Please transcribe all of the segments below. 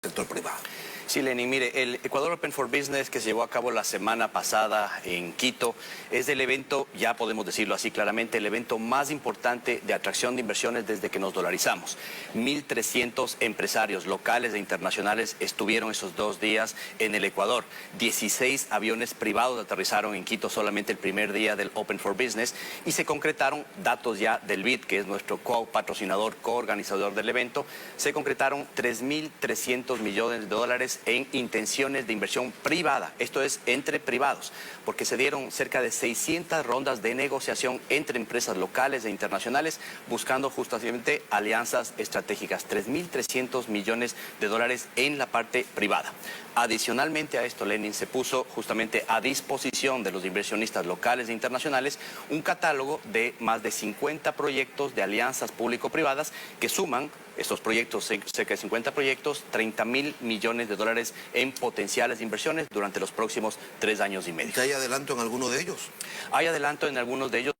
sector privado. Sí, Lenin, mire, el Ecuador Open for Business que se llevó a cabo la semana pasada en Quito es el evento, ya podemos decirlo así claramente, el evento más importante de atracción de inversiones desde que nos dolarizamos. 1.300 empresarios locales e internacionales estuvieron esos 2 días en el Ecuador. 16 aviones privados aterrizaron en Quito solamente el primer día del Open for Business y se concretaron datos ya del BID, que es nuestro copatrocinador, coorganizador del evento. Se concretaron 3.300 millones de dólares en intenciones de inversión privada, esto es entre privados, porque se dieron cerca de 600 rondas de negociación entre empresas locales e internacionales buscando justamente alianzas estratégicas, 3.300 millones de dólares en la parte privada. Adicionalmente a esto, Lenin, se puso justamente a disposición de los inversionistas locales e internacionales un catálogo de más de 50 proyectos de alianzas público-privadas que suman estos proyectos, cerca de 50 proyectos, 30.000 millones de dólares en potenciales inversiones durante los próximos 3 años y medio. ¿Hay adelanto en alguno de ellos? Hay adelanto en algunos de ellos.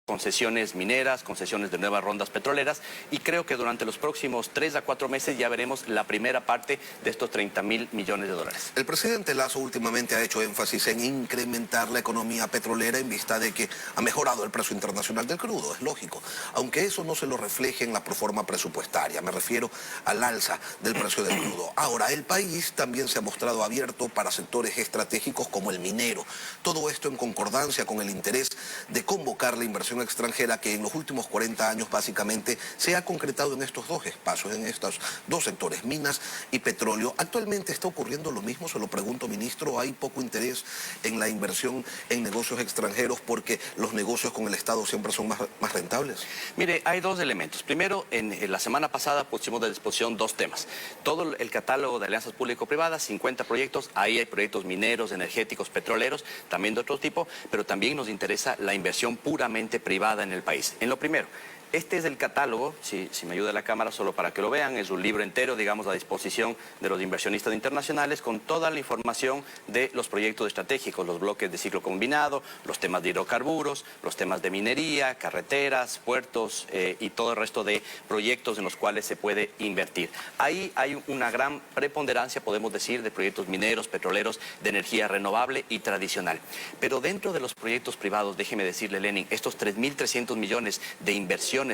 Concesiones mineras, concesiones de nuevas rondas petroleras y creo que durante los próximos 3 a 4 meses ya veremos la primera parte de estos 30.000 millones de dólares. El presidente Lasso últimamente ha hecho énfasis en incrementar la economía petrolera en vista de que ha mejorado el precio internacional del crudo, es lógico, aunque eso no se lo refleje en la proforma presupuestaria, me refiero al alza del precio del crudo. Ahora, el país también se ha mostrado abierto para sectores estratégicos como el minero, todo esto en concordancia con el interés de convocar la inversión extranjera que en los últimos 40 años básicamente se ha concretado en estos 2 espacios, en estos 2 sectores, minas y petróleo. ¿Actualmente está ocurriendo lo mismo? Se lo pregunto, ministro. ¿Hay poco interés en la inversión en negocios extranjeros porque los negocios con el Estado siempre son más rentables? Mire, hay 2 elementos. Primero, en la semana pasada pusimos de disposición 2 temas. Todo el catálogo de alianzas público-privadas, 50 proyectos, ahí hay proyectos mineros, energéticos, petroleros, también de otro tipo, pero también nos interesa la inversión puramente privada en el país. En lo primero, este es el catálogo, si me ayuda la cámara solo para que lo vean, es un libro entero, digamos, a disposición de los inversionistas internacionales con toda la información de los proyectos estratégicos, los bloques de ciclo combinado, los temas de hidrocarburos, los temas de minería, carreteras, puertos y todo el resto de proyectos en los cuales se puede invertir. Ahí hay una gran preponderancia, podemos decir, de proyectos mineros, petroleros, de energía renovable y tradicional. Pero dentro de los proyectos privados, déjeme decirle, Lenin, estos 3.300 millones de inversión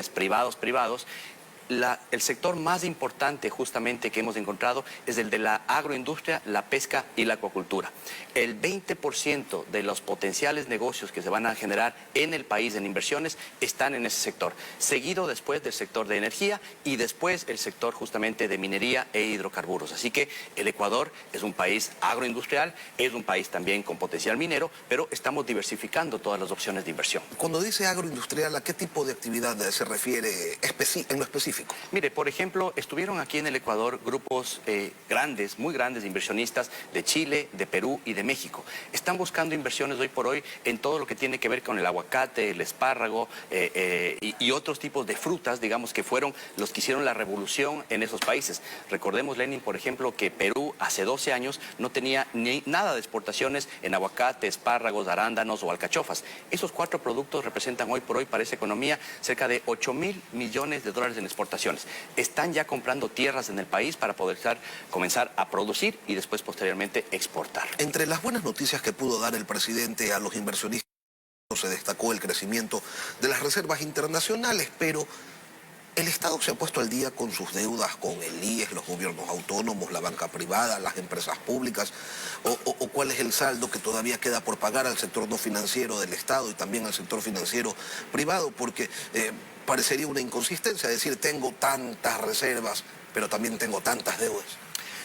privados, el sector más importante justamente que hemos encontrado es el de la agroindustria, la pesca y la acuacultura. El 20% de los potenciales negocios que se van a generar en el país en inversiones están en ese sector, seguido después del sector de energía y después el sector justamente de minería e hidrocarburos. Así que el Ecuador es un país agroindustrial, es un país también con potencial minero, pero estamos diversificando todas las opciones de inversión. Cuando dice agroindustrial, ¿a qué tipo de actividad se refiere en lo específico? Mire, por ejemplo, estuvieron aquí en el Ecuador grupos grandes, muy grandes inversionistas de Chile, de Perú y de México. Están buscando inversiones hoy por hoy en todo lo que tiene que ver con el aguacate, el espárrago y otros tipos de frutas, digamos, que fueron los que hicieron la revolución en esos países. Recordemos, Lenin, por ejemplo, que Perú hace 12 años no tenía nada de exportaciones en aguacate, espárragos, arándanos o alcachofas. Esos 4 productos representan hoy por hoy para esa economía cerca de 8.000 millones de dólares en exportaciones. Están ya comprando tierras en el país para poder comenzar a producir y después posteriormente exportar. Entre las buenas noticias que pudo dar el presidente a los inversionistas se destacó el crecimiento de las reservas internacionales, pero el Estado se ha puesto al día con sus deudas con el IES, los gobiernos autónomos, la banca privada, las empresas públicas, o cuál es el saldo que todavía queda por pagar al sector no financiero del Estado y también al sector financiero privado, porque parecería una inconsistencia decir tengo tantas reservas, pero también tengo tantas deudas.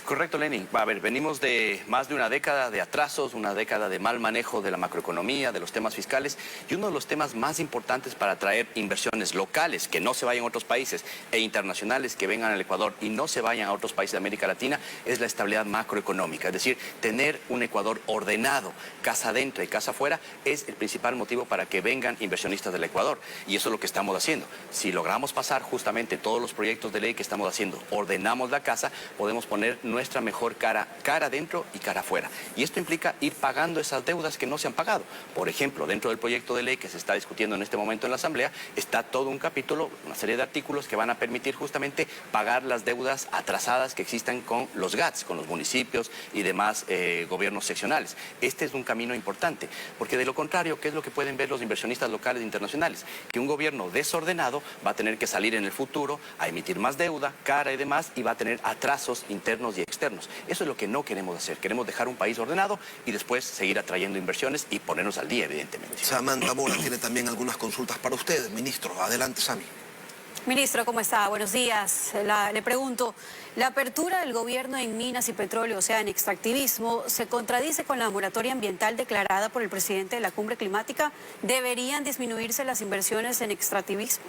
Correcto, Lenin. A ver, venimos de más de una década de atrasos, una década de mal manejo de la macroeconomía, de los temas fiscales, y uno de los temas más importantes para atraer inversiones locales, que no se vayan a otros países, e internacionales que vengan al Ecuador y no se vayan a otros países de América Latina, es la estabilidad macroeconómica. Es decir, tener un Ecuador ordenado, casa adentro y casa afuera, es el principal motivo para que vengan inversionistas del Ecuador. Y eso es lo que estamos haciendo. Si logramos pasar justamente todos los proyectos de ley que estamos haciendo, ordenamos la casa, podemos poner nuestra mejor cara adentro y cara afuera. Y esto implica ir pagando esas deudas que no se han pagado. Por ejemplo, dentro del proyecto de ley que se está discutiendo en este momento en la Asamblea, está todo un capítulo, una serie de artículos que van a permitir justamente pagar las deudas atrasadas que existan con los GATS, con los municipios y demás gobiernos seccionales. Este es un camino importante, porque de lo contrario, ¿qué es lo que pueden ver los inversionistas locales e internacionales? Que un gobierno desordenado va a tener que salir en el futuro a emitir más deuda, cara y demás, y va a tener atrasos internos y externos. Eso es lo que no queremos hacer. Queremos dejar un país ordenado y después seguir atrayendo inversiones y ponernos al día, evidentemente. Samantha Mora tiene también algunas consultas para ustedes, ministro. Adelante, Sami. Ministro, ¿cómo está? Buenos días. Le pregunto, ¿la apertura del gobierno en minas y petróleo, o sea, en extractivismo, se contradice con la moratoria ambiental declarada por el presidente de la Cumbre Climática? ¿Deberían disminuirse las inversiones en extractivismo?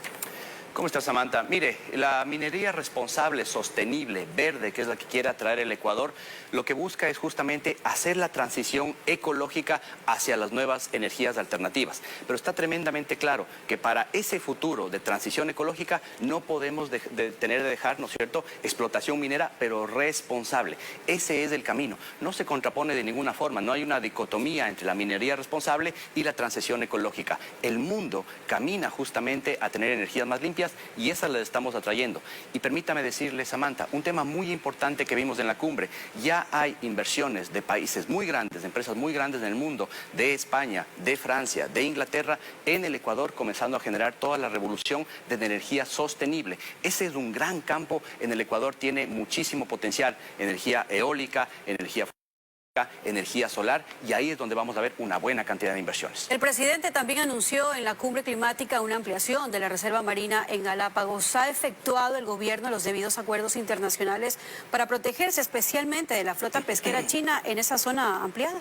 ¿Cómo está, Samantha? Mire, la minería responsable, sostenible, verde, que es la que quiere atraer el Ecuador, lo que busca es justamente hacer la transición ecológica hacia las nuevas energías alternativas. Pero está tremendamente claro que para ese futuro de transición ecológica no podemos dejar, ¿no es cierto?, explotación minera, pero responsable. Ese es el camino. No se contrapone de ninguna forma. No hay una dicotomía entre la minería responsable y la transición ecológica. El mundo camina justamente a tener energías más limpias y esas las estamos atrayendo. Y permítame decirle, Samantha, un tema muy importante que vimos en la cumbre. Ya hay inversiones de países muy grandes, de empresas muy grandes en el mundo, de España, de Francia, de Inglaterra, en el Ecuador, comenzando a generar toda la revolución de energía sostenible. Ese es un gran campo. En el Ecuador tiene muchísimo potencial. Energía eólica, energía solar, y ahí es donde vamos a ver una buena cantidad de inversiones. El presidente también anunció en la Cumbre Climática una ampliación de la Reserva Marina en Galápagos. ¿Ha efectuado el gobierno los debidos acuerdos internacionales para protegerse especialmente de la flota pesquera china en esa zona ampliada?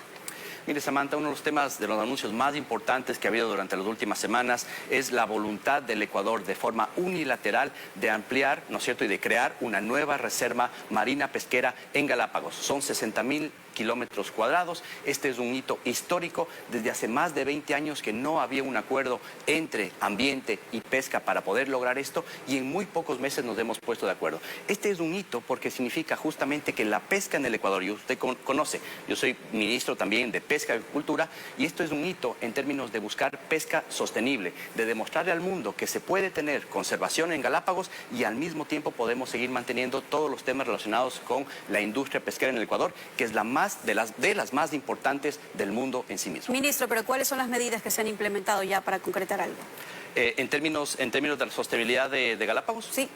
Mire, Samantha, uno de los temas, de los anuncios más importantes que ha habido durante las últimas semanas es la voluntad del Ecuador de forma unilateral de ampliar, ¿no es cierto?, y de crear una nueva reserva marina pesquera en Galápagos. Son 60.000 kilómetros cuadrados. Este es un hito histórico. Desde hace más de 20 años que no había un acuerdo entre ambiente y pesca para poder lograr esto, y en muy pocos meses nos hemos puesto de acuerdo. Este es un hito porque significa justamente que la pesca en el Ecuador, y usted conoce, yo soy ministro también de Pesca y Agricultura, y esto es un hito en términos de buscar pesca sostenible, de demostrarle al mundo que se puede tener conservación en Galápagos y al mismo tiempo podemos seguir manteniendo todos los temas relacionados con la industria pesquera en el Ecuador, que es de las más importantes del mundo en sí mismo. Ministro, pero ¿cuáles son las medidas que se han implementado ya para concretar algo? En términos de la sostenibilidad de Galápagos. Sí.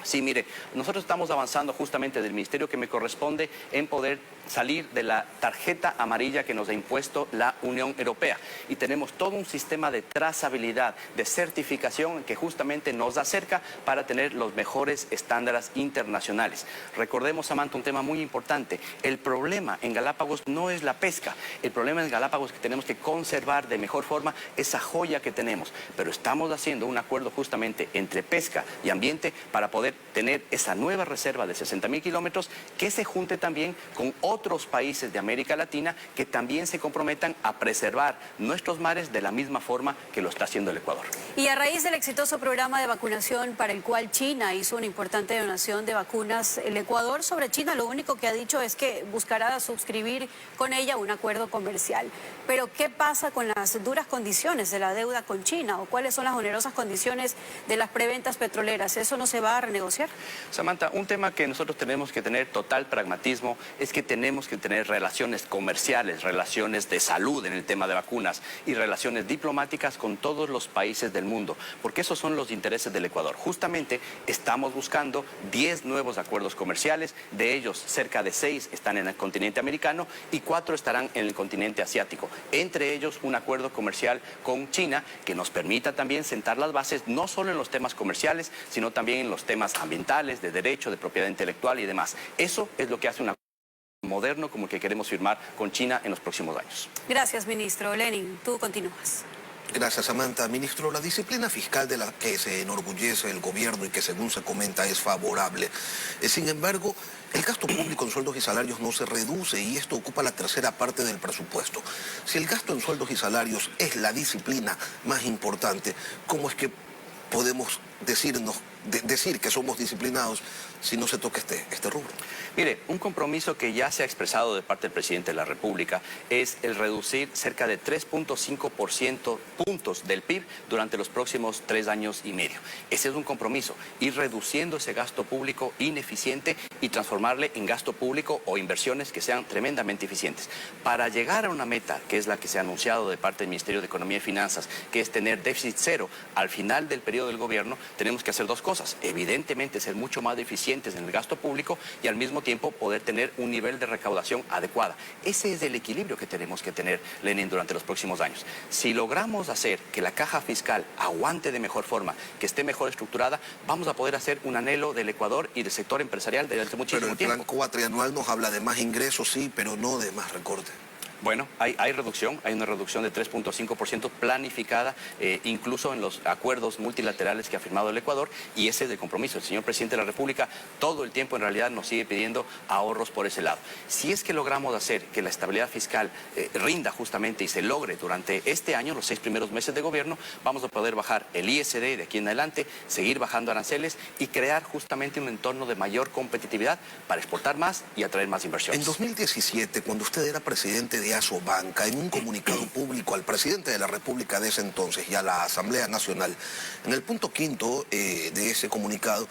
Sí, mire, nosotros estamos avanzando justamente del ministerio que me corresponde en poder salir de la tarjeta amarilla que nos ha impuesto la Unión Europea. Y tenemos todo un sistema de trazabilidad, de certificación que justamente nos acerca para tener los mejores estándares internacionales. Recordemos, Samantha, un tema muy importante. El problema en Galápagos no es la pesca. El problema en Galápagos es que tenemos que conservar de mejor forma esa joya que tenemos. Pero estamos haciendo un acuerdo justamente entre pesca y ambiente para poder tener esa nueva reserva de 60.000 kilómetros que se junte también con otros países de América Latina que también se comprometan a preservar nuestros mares de la misma forma que lo está haciendo el Ecuador. Y a raíz del exitoso programa de vacunación para el cual China hizo una importante donación de vacunas, el Ecuador sobre China lo único que ha dicho es que buscará suscribir con ella un acuerdo comercial. Pero ¿qué pasa con las duras condiciones de la deuda con China o cuáles son las onerosas condiciones de las preventas petroleras? ¿Eso no se va a renegociar? Samantha, un tema que nosotros tenemos que tener total pragmatismo es que tenemos que tener relaciones comerciales, relaciones de salud en el tema de vacunas y relaciones diplomáticas con todos los países del mundo, porque esos son los intereses del Ecuador. Justamente estamos buscando 10 nuevos acuerdos comerciales, de ellos cerca de 6 están en el continente americano y 4 estarán en el continente asiático. Entre ellos un acuerdo comercial con China que nos permita también sentar las bases no solo en los temas comerciales, sino también en los temas ambientales, de derecho, de propiedad intelectual y demás. Eso es lo que hace un acuerdo moderno como el que queremos firmar con China en los próximos años. Gracias, ministro. Lenin, tú continúas. Gracias, Samantha. Ministro, la disciplina fiscal de la que se enorgullece el gobierno y que según se comenta es favorable. Sin embargo, el gasto público en sueldos y salarios no se reduce y esto ocupa la tercera parte del presupuesto. Si el gasto en sueldos y salarios es la disciplina más importante, ¿cómo es que podemos decirnos decir que somos disciplinados si no se toca este rubro? Mire, un compromiso que ya se ha expresado de parte del presidente de la República es el reducir cerca de 3.5% puntos del PIB durante los próximos 3 años y medio. Ese es un compromiso, ir reduciendo ese gasto público ineficiente y transformarle en gasto público o inversiones que sean tremendamente eficientes. Para llegar a una meta, que es la que se ha anunciado de parte del Ministerio de Economía y Finanzas, que es tener déficit cero al final del periodo del gobierno, tenemos que hacer dos cosas. Evidentemente, ser mucho más eficientes en el gasto público y al mismo tiempo poder tener un nivel de recaudación adecuada. Ese es el equilibrio que tenemos que tener, Lenin, durante los próximos años. Si logramos hacer que la caja fiscal aguante de mejor forma, que esté mejor estructurada, vamos a poder hacer un anhelo del Ecuador y del sector empresarial desde hace muchísimo tiempo. Pero el plan cuatrianual nos habla de más ingresos, sí, pero no de más recorte. Bueno, hay una reducción de 3.5% planificada, incluso en los acuerdos multilaterales que ha firmado el Ecuador, y ese es el compromiso. El señor presidente de la República todo el tiempo en realidad nos sigue pidiendo ahorros por ese lado. Si es que logramos hacer que la estabilidad fiscal rinda justamente y se logre durante este año, los 6 primeros meses de gobierno, vamos a poder bajar el ISD de aquí en adelante, seguir bajando aranceles y crear justamente un entorno de mayor competitividad para exportar más y atraer más inversiones. En 2017, cuando usted era presidente de Asobanca, en un comunicado público al presidente de la República de ese entonces y a la Asamblea Nacional, en el punto 5 de ese comunicado,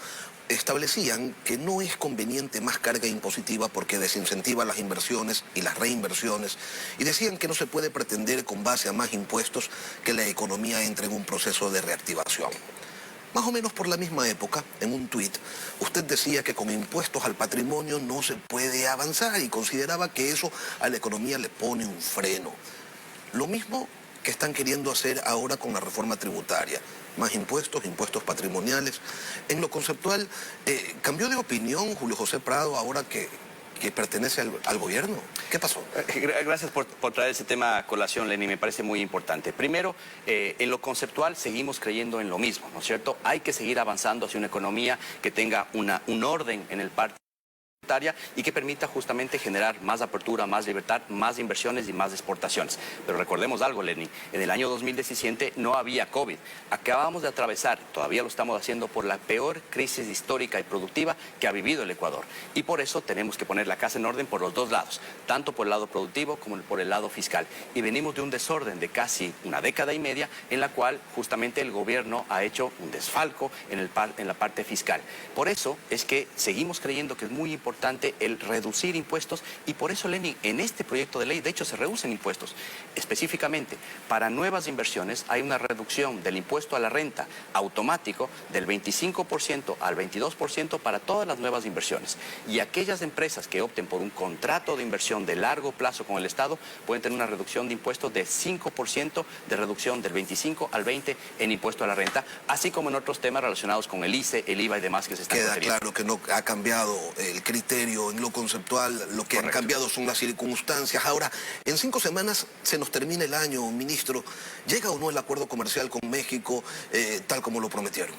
establecían que no es conveniente más carga impositiva porque desincentiva las inversiones y las reinversiones, y decían que no se puede pretender con base a más impuestos que la economía entre en un proceso de reactivación. Más o menos por la misma época, en un tuit, usted decía que con impuestos al patrimonio no se puede avanzar y consideraba que eso a la economía le pone un freno. Lo mismo que están queriendo hacer ahora con la reforma tributaria. Más impuestos, impuestos patrimoniales. En lo conceptual, ¿cambió de opinión Julio José Prado ahora que pertenece al gobierno? ¿Qué pasó? Gracias por traer ese tema a colación, Lenin, me parece muy importante. Primero, en lo conceptual seguimos creyendo en lo mismo, ¿no es cierto? Hay que seguir avanzando hacia una economía que tenga un orden en el parte y que permita justamente generar más apertura, más libertad, más inversiones y más exportaciones. Pero recordemos algo, Lenin, en el año 2017 no había COVID. Acabamos de atravesar, todavía lo estamos haciendo, por la peor crisis histórica y productiva que ha vivido el Ecuador. Y por eso tenemos que poner la casa en orden por los dos lados, tanto por el lado productivo como por el lado fiscal. Y venimos de un desorden de casi una década y media en la cual justamente el gobierno ha hecho un desfalco en la parte fiscal. Por eso es que seguimos creyendo que es muy importante el reducir impuestos, y por eso, Lenin, en este proyecto de ley, de hecho, se reducen impuestos. Específicamente, para nuevas inversiones hay una reducción del impuesto a la renta automático del 25% al 22% para todas las nuevas inversiones. Y aquellas empresas que opten por un contrato de inversión de largo plazo con el Estado pueden tener una reducción de impuestos de 5% de reducción del 25 al 20 en impuesto a la renta, así como en otros temas relacionados con el ICE, el IVA y demás que se están Queda claro que no ha cambiado el criterio en lo conceptual, lo que han cambiado son las circunstancias. Ahora, en 5 semanas se nos termina el año, ministro. ¿Llega o no el acuerdo comercial con México tal como lo prometieron?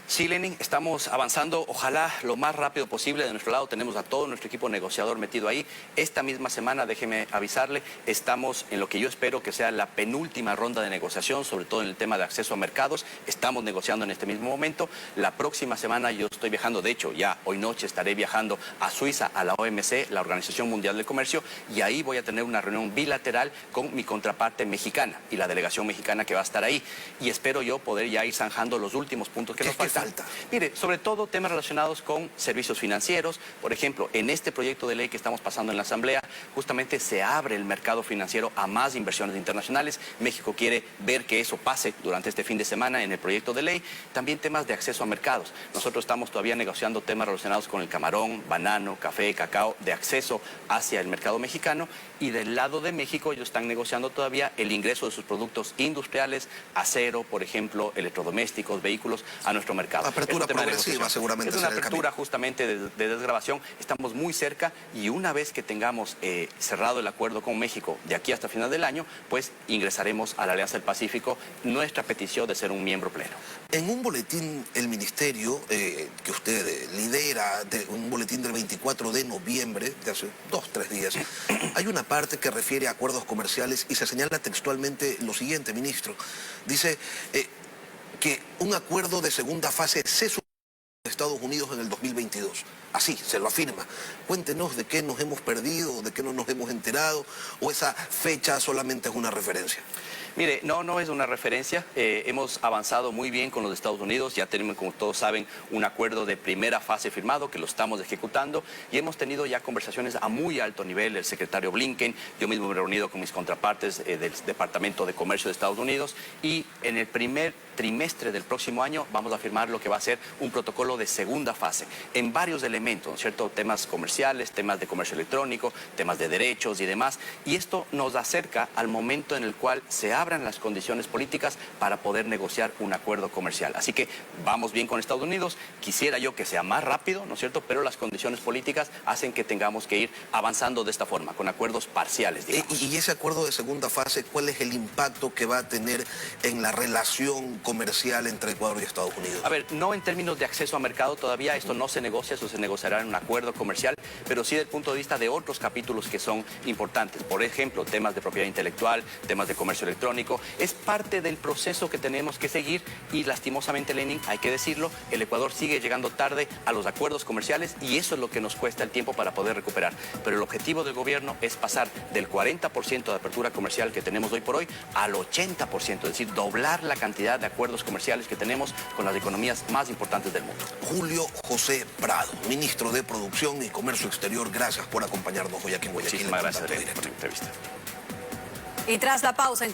Sí, Lenin, estamos avanzando, ojalá lo más rápido posible. De nuestro lado tenemos a todo nuestro equipo negociador metido ahí. Esta misma semana, déjeme avisarle, estamos en lo que yo espero que sea la penúltima ronda de negociación, sobre todo en el tema de acceso a mercados. Estamos negociando en este mismo momento. La próxima semana yo estoy viajando, de hecho ya hoy noche estaré viajando a Suiza, a la OMC, la Organización Mundial del Comercio, y ahí voy a tener una reunión bilateral con mi contraparte mexicana y la delegación mexicana que va a estar ahí. Y espero yo poder ya ir zanjando los últimos puntos que nos faltan. Mire, sobre todo temas relacionados con servicios financieros. Por ejemplo, en este proyecto de ley que estamos pasando en la Asamblea, justamente se abre el mercado financiero a más inversiones internacionales. México quiere ver que eso pase durante este fin de semana en el proyecto de ley. También temas de acceso a mercados. Nosotros estamos todavía negociando temas relacionados con el camarón, banano, café, cacao, de acceso hacia el mercado mexicano. Y del lado de México ellos están negociando todavía el ingreso de sus productos industriales, acero, por ejemplo, electrodomésticos, vehículos, a nuestro mercado. Apertura progresiva seguramente. Es una apertura justamente de desgrabación. Estamos muy cerca y una vez que tengamos cerrado el acuerdo con México de aquí hasta final del año, pues ingresaremos a la Alianza del Pacífico nuestra petición de ser un miembro pleno. En un boletín, el ministerio que usted lidera, un boletín del 24 de noviembre, de hace 2-3 días, hay una parte que refiere a acuerdos comerciales y se señala textualmente lo siguiente, ministro. Dice que un acuerdo de segunda fase se Estados Unidos en el 2022. Así, se lo afirma. Cuéntenos de qué nos hemos perdido, de qué no nos hemos enterado, o esa fecha solamente es una referencia. Mire, no es una referencia. Hemos avanzado muy bien con los Estados Unidos. Ya tenemos, como todos saben, un acuerdo de primera fase firmado que lo estamos ejecutando y hemos tenido ya conversaciones a muy alto nivel. El secretario Blinken, yo mismo me he reunido con mis contrapartes del Departamento de Comercio de Estados Unidos y en el primer trimestre del próximo año vamos a firmar lo que va a ser un protocolo de segunda fase en varios elementos, ¿no es cierto? Temas comerciales, temas de comercio electrónico, temas de derechos y demás. Y esto nos acerca al momento en el cual se abran las condiciones políticas para poder negociar un acuerdo comercial. Así que vamos bien con Estados Unidos. Quisiera yo que sea más rápido, ¿no es cierto? Pero las condiciones políticas hacen que tengamos que ir avanzando de esta forma, con acuerdos parciales, digamos. Y ese acuerdo de segunda fase, ¿cuál es el impacto que va a tener en la relación comercial entre Ecuador y Estados Unidos? A ver, no en términos de acceso a mercado todavía, esto no se negocia, eso se negociará en un acuerdo comercial, pero sí desde el punto de vista de otros capítulos que son importantes. Por ejemplo, temas de propiedad intelectual, temas de comercio electrónico. Es parte del proceso que tenemos que seguir y lastimosamente, Lenin, hay que decirlo, el Ecuador sigue llegando tarde a los acuerdos comerciales y eso es lo que nos cuesta el tiempo para poder recuperar. Pero el objetivo del gobierno es pasar del 40% de apertura comercial que tenemos hoy por hoy al 80%, es decir, doblar la cantidad de acuerdos comerciales que tenemos con las economías más importantes del mundo. Julio José Prado, ministro de Producción y Comercio Exterior, gracias por acompañarnos hoy aquí en Guayaquil. Muchísimas gracias por la entrevista. Y tras la pausa...